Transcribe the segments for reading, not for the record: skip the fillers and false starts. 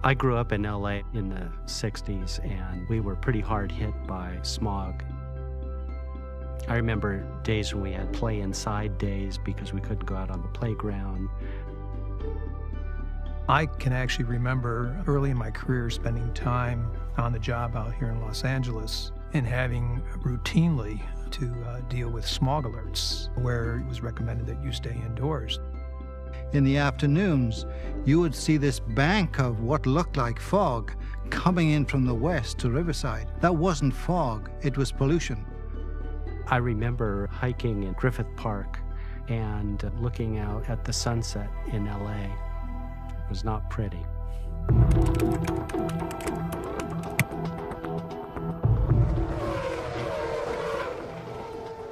I grew up in LA in the 60s, and we were pretty hard hit by smog. I remember days when we had play inside days because we couldn't go out on the playground. I can actually remember early in my career spending time on the job out here in Los Angeles and having routinely to deal with smog alerts where it was recommended that you stay indoors. In the afternoons, you would see this bank of what looked like fog coming in from the west to Riverside. That wasn't fog, it was pollution. I remember hiking in Griffith Park and looking out at the sunset in LA. It was not pretty.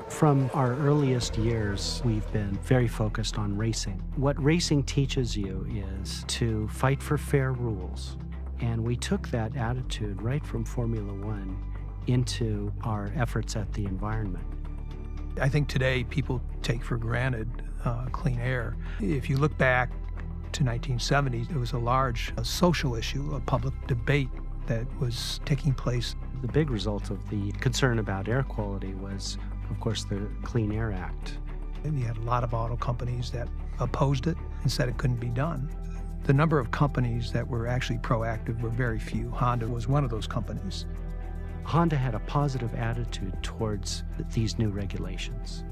From our earliest years, we've been very focused on racing. What racing teaches you is to fight for fair rules. And we took that attitude right from Formula One into our efforts at the environment. I think today people take for granted clean air. If you look back to 1970, it was a large social issue, a public debate that was taking place. The big result of the concern about air quality was, of course, the Clean Air Act. And you had a lot of auto companies that opposed it and said it couldn't be done. The number of companies that were actually proactive were very few. Honda was one of those companies. Honda had a positive attitude towards these new regulations.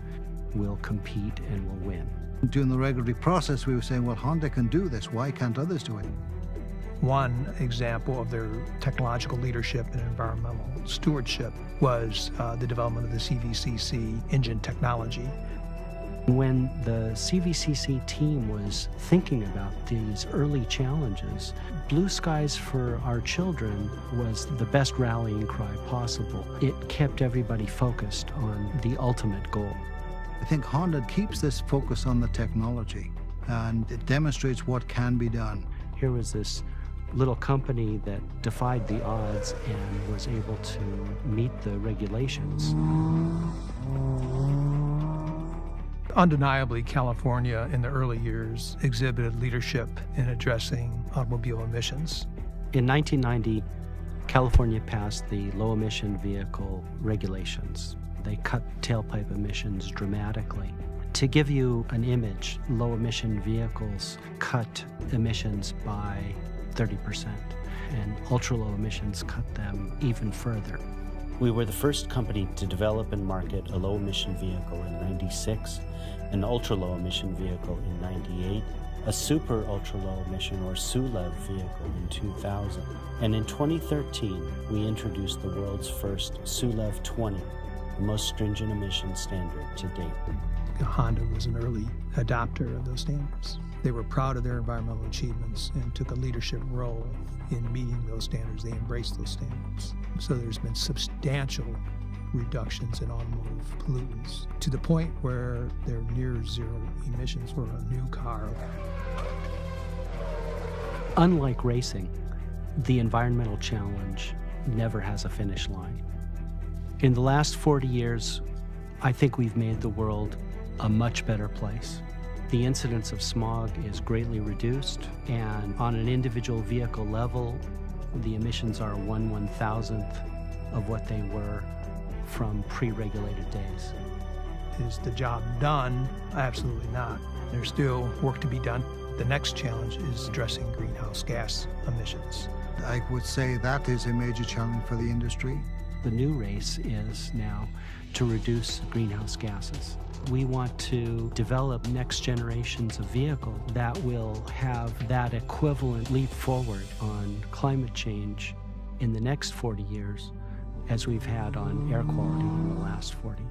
We'll compete and we'll win. During the regulatory process, we were saying, well, Honda can do this. Why can't others do it? One example of their technological leadership and environmental stewardship was the development of the CVCC engine technology. When the CVCC team was thinking about these early challenges, Blue Skies for Our Children was the best rallying cry possible. It kept everybody focused on the ultimate goal. I think Honda keeps this focus on the technology, and it demonstrates what can be done. Here was this little company that defied the odds and was able to meet the regulations. Undeniably, California in the early years exhibited leadership in addressing automobile emissions. In 1990, California passed the low-emission vehicle regulations. They cut tailpipe emissions dramatically. To give you an image, low-emission vehicles cut emissions by 30%, and ultra-low emissions cut them even further. We were the first company to develop and market a low-emission vehicle in '96, an ultra-low emission vehicle in '98, a super ultra-low emission or SULEV vehicle in 2000, and in 2013 we introduced the world's first SULEV 20, the most stringent emission standard to date. Honda was an early adopter of those standards. They were proud of their environmental achievements and took a leadership role in meeting those standards. They embraced those standards. So there's been substantial reductions in automotive pollutants to the point where they're near zero emissions for a new car. Unlike racing, the environmental challenge never has a finish line. In the last 40 years, I think we've made the world a much better place. The incidence of smog is greatly reduced, and on an individual vehicle level, the emissions are 1/1000th of what they were from pre-regulated days. Is the job done? Absolutely not. There's still work to be done. The next challenge is addressing greenhouse gas emissions. I would say that is a major challenge for the industry. The new race is now to reduce greenhouse gases. We want to develop next generations of vehicles that will have that equivalent leap forward on climate change in the next 40 years as we've had on air quality in the last 40.